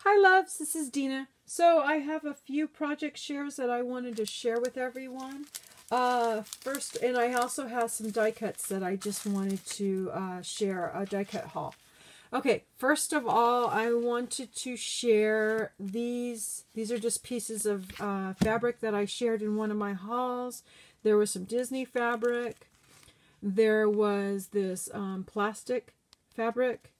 Hi loves, this is Dina. So I have a few project shares that I wanted to share with everyone. First, and I also have some die cuts that I just wanted to share, a die cut haul. Okay, first of all, I wanted to share these. These are just pieces of fabric that I shared in one of my hauls. There was some Disney fabric. There was this plastic fabric.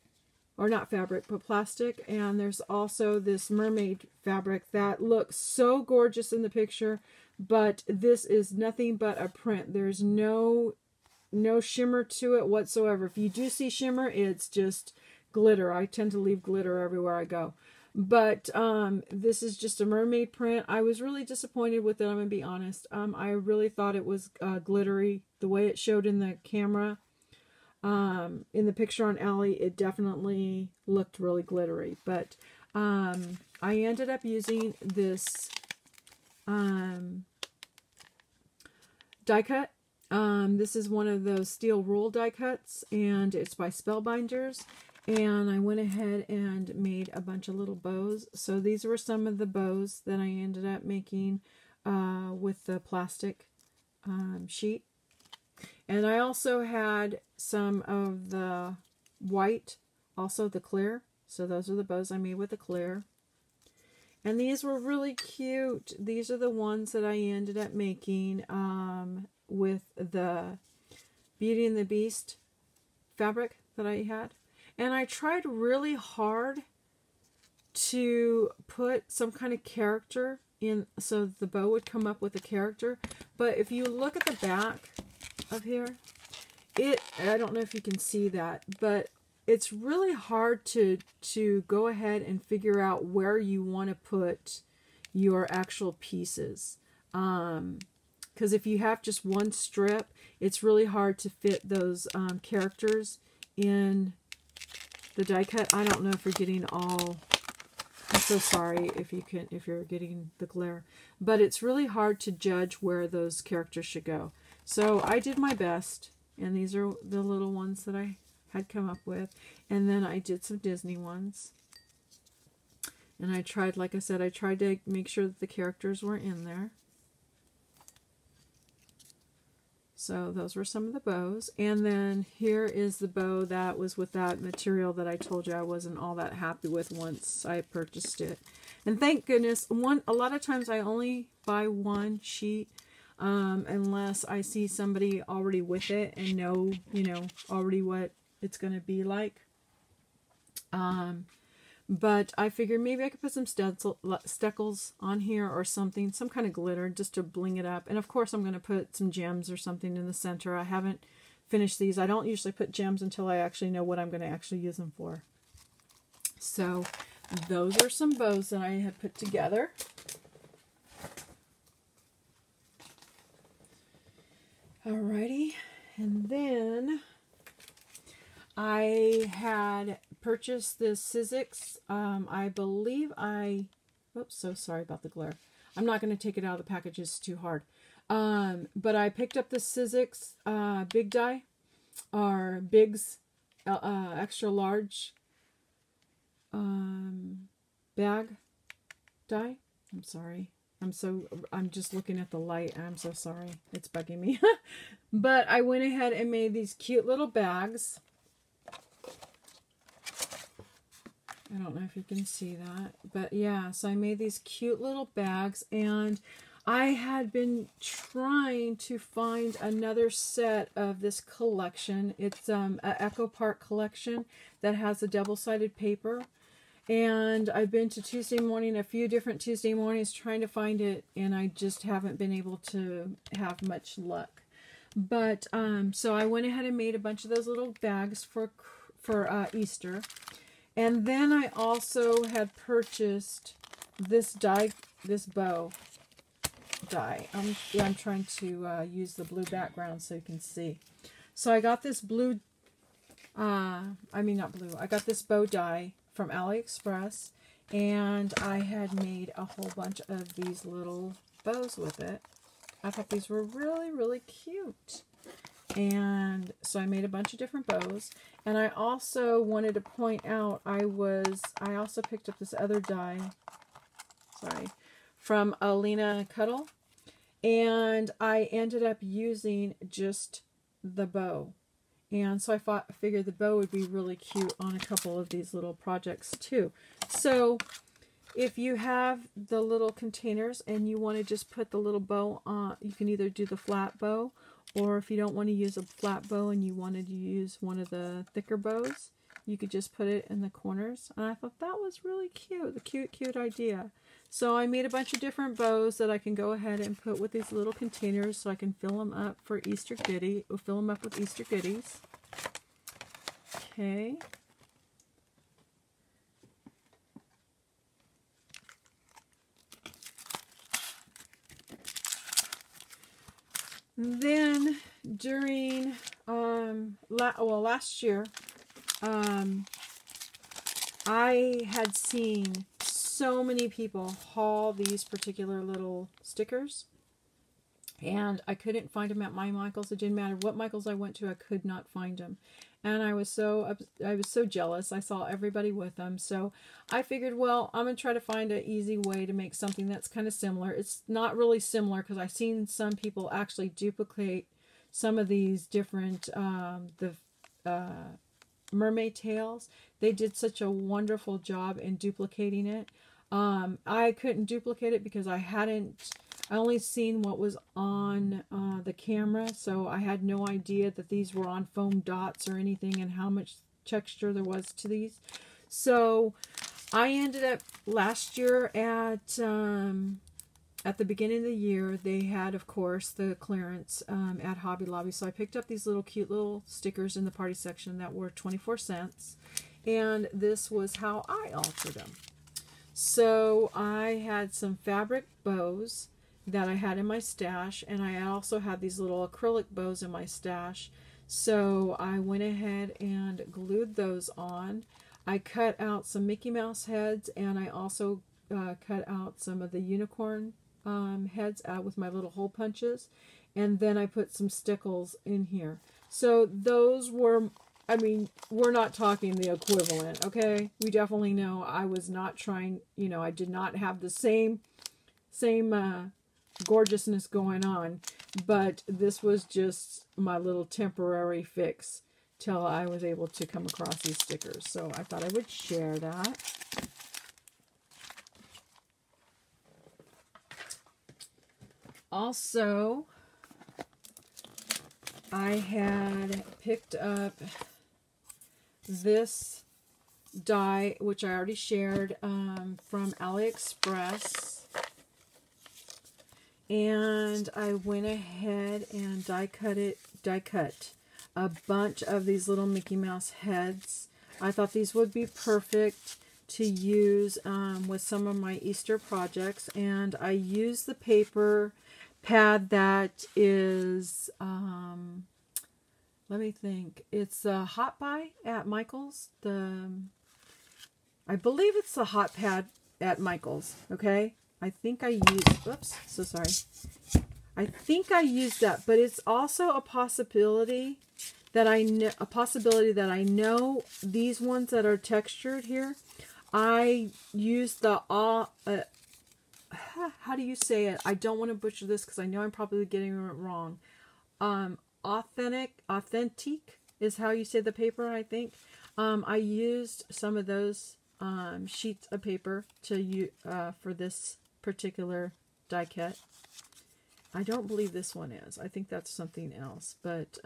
Or not fabric, but plastic. And there's also this mermaid fabric that looks so gorgeous in the picture, but this is nothing but a print. There's no shimmer to it whatsoever. If you do see shimmer, it's just glitter. I tend to leave glitter everywhere I go. But this is just a mermaid print. I was really disappointed with it, I'm going to be honest. I really thought it was glittery, the way it showed in the camera. In the picture on Allie, it definitely looked really glittery, but I ended up using this die cut. This is one of those steel rule die cuts, and it's by Spellbinders, and I went ahead and made a bunch of little bows. So these were some of the bows that I ended up making with the plastic sheet. And I also had some of the white, also the clear. So those are the bows I made with the clear. And these were really cute. These are the ones that I ended up making with the Beauty and the Beast fabric that I had. And I tried really hard to put some kind of character in so the bow would come up with a character. But if you look at the back of here, I don't know if you can see that, but it's really hard to go ahead and figure out where you want to put your actual pieces, because if you have just one strip, it's really hard to fit those characters in the die cut. I don't know if you're getting all, I'm so sorry if you're getting the glare, but it's really hard to judge where those characters should go. So I did my best, and these are the little ones that I had come up with. And then I did some Disney ones. And I tried, like I said, I tried to make sure that the characters were in there. So those were some of the bows. And then here is the bow that was with that material that I told you I wasn't all that happy with once I purchased it. And thank goodness, a lot of times I only buy one sheet. Unless I see somebody already with it and know, already what it's going to be like. But I figured maybe I could put some steckles on here or something, some kind of glitter just to bling it up. And of course I'm going to put some gems or something in the center. I haven't finished these. I don't usually put gems until I actually know what I'm going to actually use them for. So those are some bows that I had put together. Alrighty, and then I had purchased this Sizzix. I believe oops, so sorry about the glare. I'm not going to take it out of the package, it's too hard. But I picked up the Sizzix big die, or Big's extra large bag die. I'm sorry. I'm just looking at the light. I'm so sorry. It's bugging me. But I went ahead and made these cute little bags. I don't know if you can see that. But yeah, so I made these cute little bags. And I had been trying to find another set of this collection. It's an Echo Park collection that has a double-sided paper. And I've been to Tuesday morning, a few different Tuesday mornings trying to find it, and I just haven't been able to have much luck. But, so I went ahead and made a bunch of those little bags for Easter. And then I also had purchased this bow die. I'm trying to use the blue background so you can see. So I got this I got this bow die from AliExpress, and I had made a whole bunch of these little bows with it. I thought these were really, really cute. And so I made a bunch of different bows. And I also wanted to point out, I also picked up this other die, from Alina Cuddle. And I ended up using just the bow. And so I figured the bow would be really cute on a couple of these little projects too. So if you have the little containers and you want to just put the little bow on, you can either do the flat bow, or if you don't want to use a flat bow and you wanted to use one of the thicker bows, you could just put it in the corners. And I thought that was really cute, a cute idea. So I made a bunch of different bows that I can go ahead and put with these little containers so I can fill them up for Easter goodie, or fill them up with Easter goodies. Okay. Then during last year, I had seen so many people haul these particular little stickers, and I couldn't find them at my Michaels. It didn't matter what Michaels I went to, I could not find them. And I was so jealous. I saw everybody with them. So I figured, well, I'm going to try to find an easy way to make something that's kind of similar. It's not really similar because I've seen some people actually duplicate some of these different, mermaid tails. They did such a wonderful job in duplicating it. I couldn't duplicate it because I only seen what was on the camera, so I had no idea that these were on foam dots or anything and how much texture there was to these. So I ended up last year at the beginning of the year, they had, of course, the clearance at Hobby Lobby. So I picked up these little cute little stickers in the party section that were 24 cents. And this was how I altered them. So I had some fabric bows that I had in my stash, and I also had these little acrylic bows in my stash. So I went ahead and glued those on. I cut out some Mickey Mouse heads, and I also cut out some of the unicorn heads out with my little hole punches, and then I put some stickles in here. So those were, I mean, we're not talking the equivalent, okay? We definitely know I was not trying, I did not have the same gorgeousness going on, but this was just my little temporary fix till I was able to come across these stickers. So I thought I would share that. Also, I had picked up this die, which I already shared, from AliExpress. And I went ahead and die cut a bunch of these little Mickey Mouse heads. I thought these would be perfect to use with some of my Easter projects. And I used the paper pad that is, let me think, it's a Hot Buy at Michaels. I believe it's the Hot Pad at Michaels, okay? I think I used, oops, so sorry. I think I used that, but it's also a possibility that I know these ones that are textured here. I used the how do you say it? I don't want to butcher this because I know I'm probably getting it wrong. Authentic is how you say the paper, I think. I used some of those sheets of paper for this particular die cut. I don't believe this one is. I think that's something else, but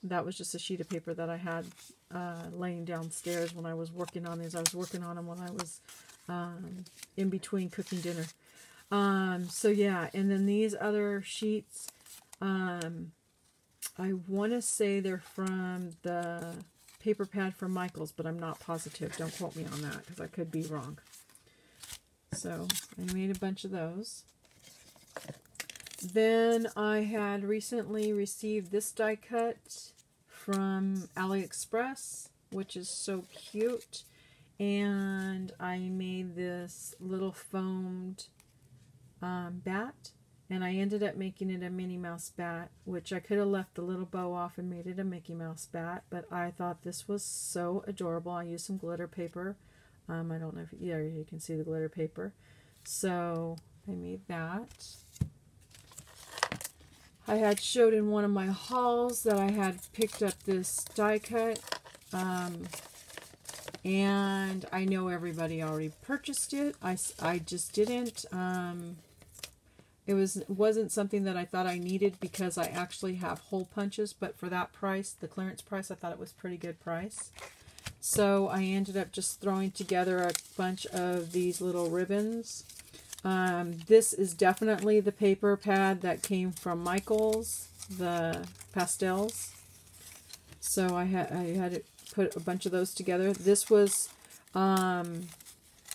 that was just a sheet of paper that I had laying downstairs when I was working on these. I was working on them when I was in between cooking dinner. So yeah, and then these other sheets, I want to say they're from the paper pad from Michaels, but I'm not positive. Don't quote me on that because I could be wrong. So I made a bunch of those. Then I had recently received this die cut from AliExpress, which is so cute. And I made this little foamed bat. And I ended up making it a Minnie Mouse bat, which I could have left the little bow off and made it a Mickey Mouse bat, but I thought this was so adorable. I used some glitter paper. I don't know if, yeah, you can see the glitter paper. So I made that. I had showed in one of my hauls that I had picked up this die cut. And I know everybody already purchased it. I just didn't. It wasn't something that I thought I needed because I actually have hole punches, but for that price, the clearance price, I thought it was pretty good price. So I ended up just throwing together a bunch of these little ribbons. This is definitely the paper pad that came from Michael's, the pastels. So I had to put a bunch of those together. This was, I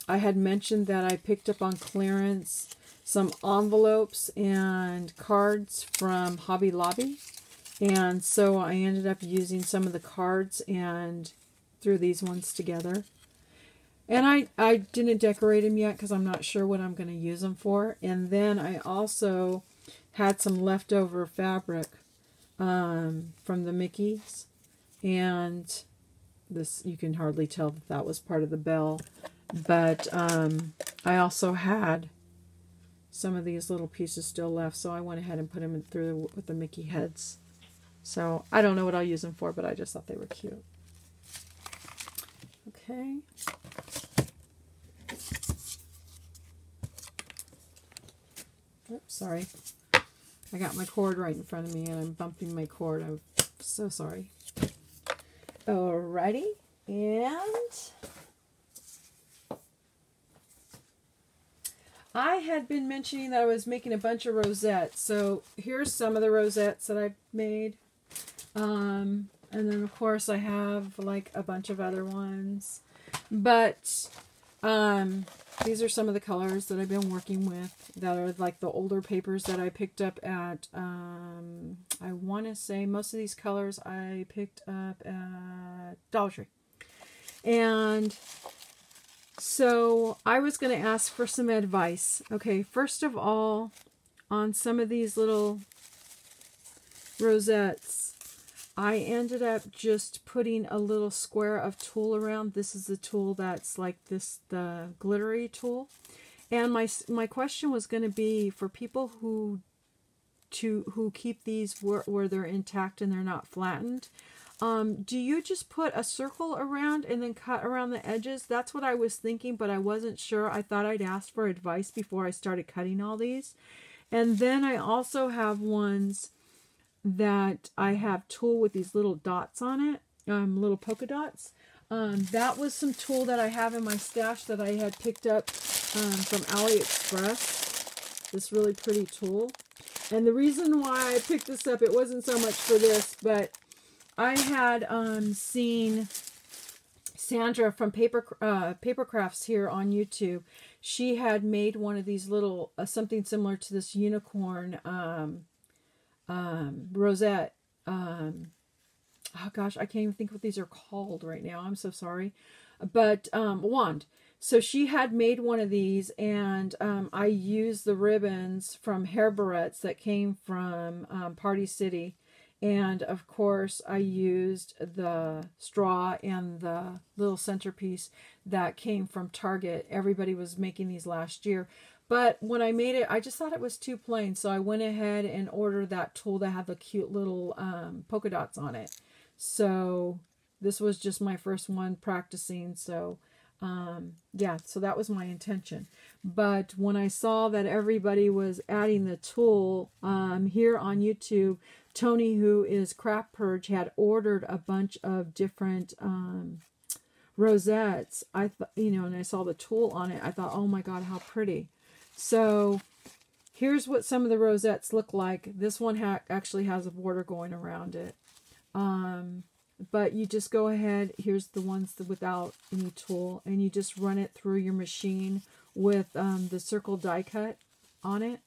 had mentioned that I picked up on clearance some envelopes and cards from Hobby Lobby. And so I ended up using some of the cards and threw these ones together. And I didn't decorate them yet because I'm not sure what I'm going to use them for. And then I also had some leftover fabric from the Mickeys. And this, you can hardly tell that that was part of the bell. But I also had some of these little pieces still left, so I went ahead and put them through with the Mickey heads. So I don't know what I'll use them for, but I just thought they were cute. Okay. Oops, sorry. I got my cord right in front of me and I'm bumping my cord. I'm so sorry. Alrighty. And I had been mentioning that I was making a bunch of rosettes. So here's some of the rosettes that I've made. And then of course I have like a bunch of other ones. But these are some of the colors that I've been working with that are like the older papers that I picked up at, I want to say most of these colors I picked up at Dollar Tree. And so I was going to ask for some advice. Okay, first of all, on some of these little rosettes, I ended up just putting a little square of tulle around. This is the tulle that's like this, the glittery tulle. And my question was going to be for people who keep these where they're intact and they're not flattened. Do you just put a circle around and then cut around the edges? That's what I was thinking, but I wasn't sure. I thought I'd ask for advice before I started cutting all these. And then I also have ones that I have tulle with these little dots on it, little polka dots. That was some tulle that I have in my stash that I had picked up from AliExpress. This really pretty tulle. And the reason why I picked this up, it wasn't so much for this, but I had seen Sandra from Paper Crafts here on YouTube. She had made one of these little, something similar to this unicorn rosette. Oh gosh, I can't even think what these are called right now. I'm so sorry. But wand. So she had made one of these, and I used the ribbons from hair barrettes that came from Party City. And of course, I used the straw and the little centerpiece that came from Target. Everybody was making these last year. But when I made it, I just thought it was too plain. So I went ahead and ordered that tulle that had the cute little polka dots on it. So this was just my first one practicing. So yeah, so that was my intention. But when I saw that everybody was adding the tulle here on YouTube, Tony, who is Craft Purge, had ordered a bunch of different rosettes. I thought, you know, and I saw the tulle on it. I thought, oh my God, how pretty. So here's what some of the rosettes look like. This one actually has a border going around it. But you just go ahead, here's the ones without any tulle, and you just run it through your machine with the circle die cut on it.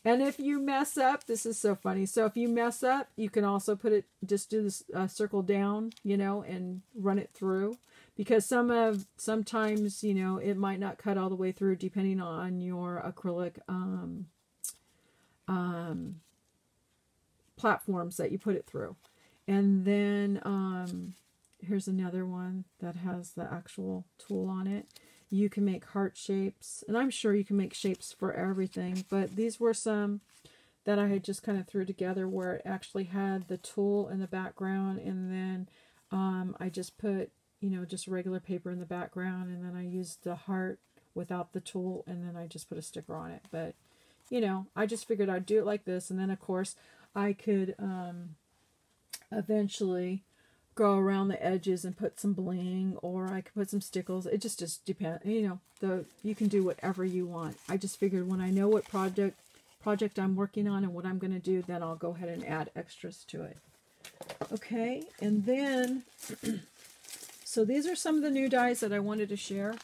And if you mess up, this is so funny. So if you mess up, you can also put it, just do this circle down, you know, and run it through. Because sometimes, you know, it might not cut all the way through depending on your acrylic platforms that you put it through. And then here's another one that has the actual tool on it. You can make heart shapes, and I'm sure you can make shapes for everything, but these were some that I had just kind of threw together where it actually had the tool in the background, and then I just put, you know, just regular paper in the background, and then I used the heart without the tool, and then I just put a sticker on it. But, you know, I just figured I'd do it like this, and then, of course, I could eventually go around the edges and put some bling, or I could put some stickles. It just depends, you know, you can do whatever you want. I just figured when I know what project I'm working on and what I'm going to do, then I'll go ahead and add extras to it. Okay, and then, so these are some of the new dies that I wanted to share.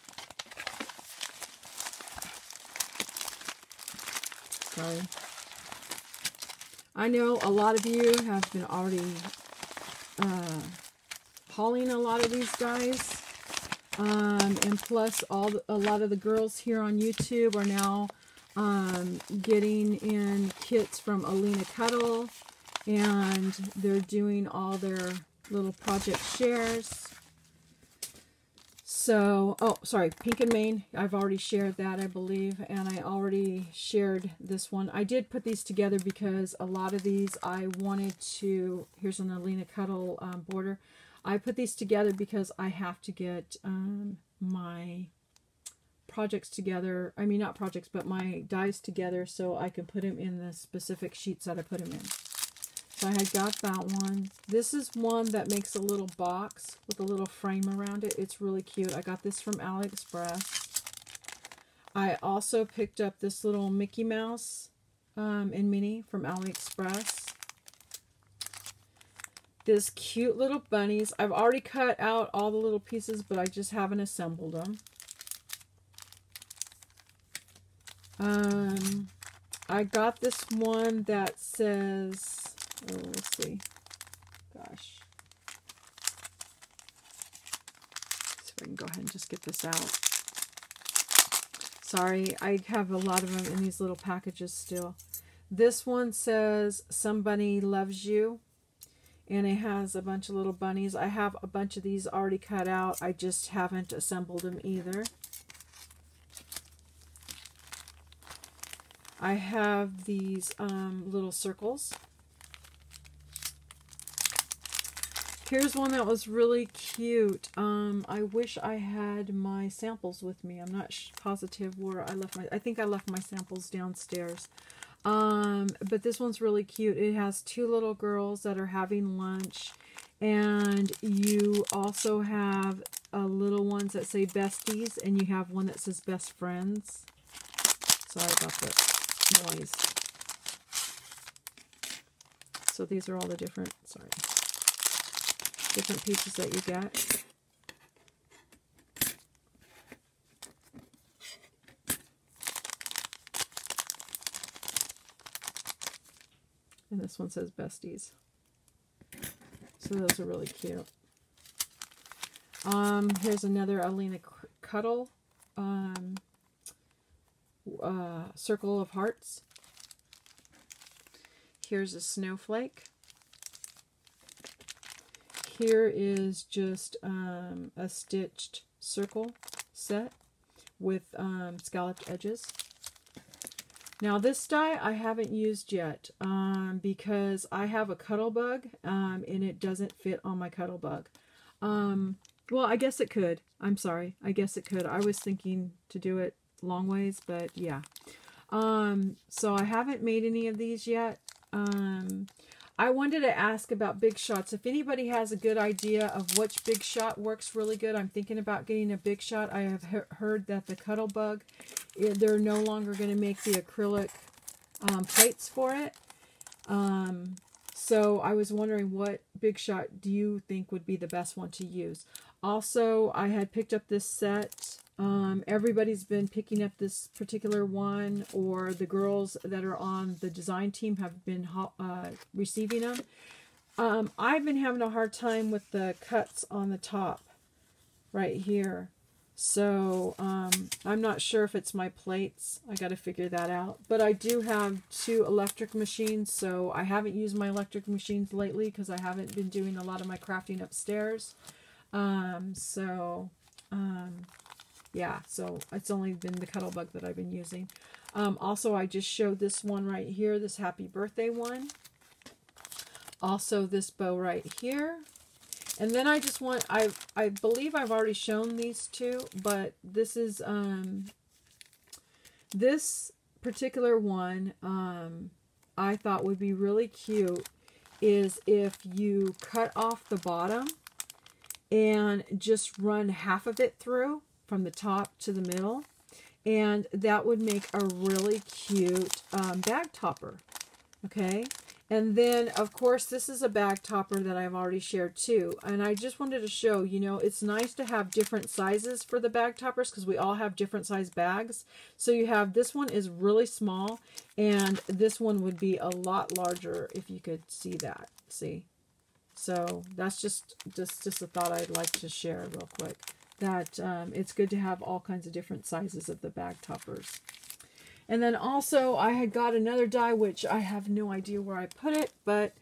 Sorry. I know a lot of you have been already hauling a lot of these dies. And plus, a lot of the girls here on YouTube are now getting in kits from Alina Cuddle, and they're doing all their little project shares. So, oh, sorry, Pink and Main, I've already shared that, I believe, and I already shared this one. I did put these together because a lot of these I wanted to, here's an Alina Cuddle border. I put these together because I have to get my projects together, I mean not projects, but my dies together so I can put them in the specific sheets that I put them in. So I had got that one. This is one that makes a little box with a little frame around it. It's really cute. I got this from AliExpress. I also picked up this little Mickey Mouse in Mini from AliExpress. This cute little bunnies. I've already cut out all the little pieces, but I just haven't assembled them. I got this one that says, oh, let's see, gosh, so I can go ahead and just get this out. Sorry, I have a lot of them in these little packages still. This one says, somebody loves you, and it has a bunch of little bunnies. I have a bunch of these already cut out. I just haven't assembled them either. I have these little circles. Here's one that was really cute. I wish I had my samples with me. I'm not positive where I left my, I think I left my samples downstairs. But this one's really cute. It has two little girls that are having lunch, and you also have little ones that say besties, and you have one that says best friends. Sorry about the noise. So these are all the different, sorry, different pieces that you get. And this one says besties. So those are really cute. Here's another Alina Cuddle circle of hearts. Here's a snowflake. Here is just a stitched circle set with scalloped edges. Now this die I haven't used yet because I have a cuddle bug and it doesn't fit on my cuddle bug. Well, I guess it could. I'm sorry. I guess it could. I was thinking to do it long ways, but yeah. So I haven't made any of these yet. I wanted to ask about big shots. If anybody has a good idea of which big shot works really good, I'm thinking about getting a big shot. I have heard that the cuddle bug, they're no longer going to make the acrylic plates for it. So I was wondering, what big shot do you think would be the best one to use? Also, I had picked up this set. Everybody's been picking up this particular one, or the girls that are on the design team have been receiving them. I've been having a hard time with the cuts on the top right here. So I'm not sure if it's my plates. I got to figure that out. But I do have 2 electric machines, so I haven't used my electric machines lately because I haven't been doing a lot of my crafting upstairs. Yeah, so it's only been the Cuttlebug that I've been using. Also, I just showed this one right here, this happy birthday one. Also, this bow right here. And then I just want, I believe I've already shown these 2, but this is, this particular one, I thought would be really cute is if you cut off the bottom and just run half of it through from the top to the middle. And that would make a really cute bag topper. Okay. And then, of course, this is a bag topper that I've already shared too. And I just wanted to show, you know, it's nice to have different sizes for the bag toppers because we all have different size bags. So you have, this one is really small, and this one would be a lot larger if you could see that. See? So that's just a thought I'd like to share real quick. That it's good to have all kinds of different sizes of the bag toppers. And then also I had got another die, which I have no idea where I put it, but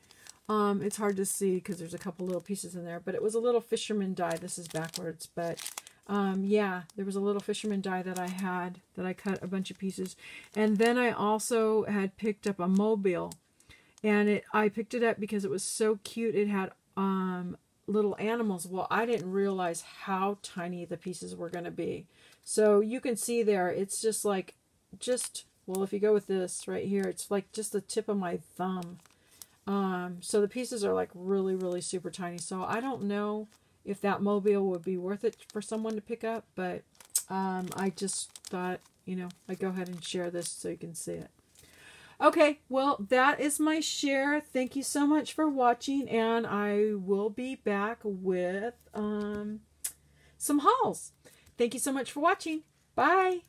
it's hard to see because there's a couple little pieces in there. But it was a little fisherman die. This is backwards, but yeah, there was a little fisherman die that I had that I cut a bunch of pieces. And then I also had picked up a mobile, and I picked it up because it was so cute. It had little animals. Well, I didn't realize how tiny the pieces were going to be. So you can see there, it's just like, well, if you go with this right here, it's like just the tip of my thumb. So the pieces are like really, really super tiny. So I don't know if that mobile would be worth it for someone to pick up, but I just thought, you know, I'd go ahead and share this so you can see it. Okay, well, that is my share. Thank you so much for watching, and I will be back with some hauls. Thank you so much for watching. Bye!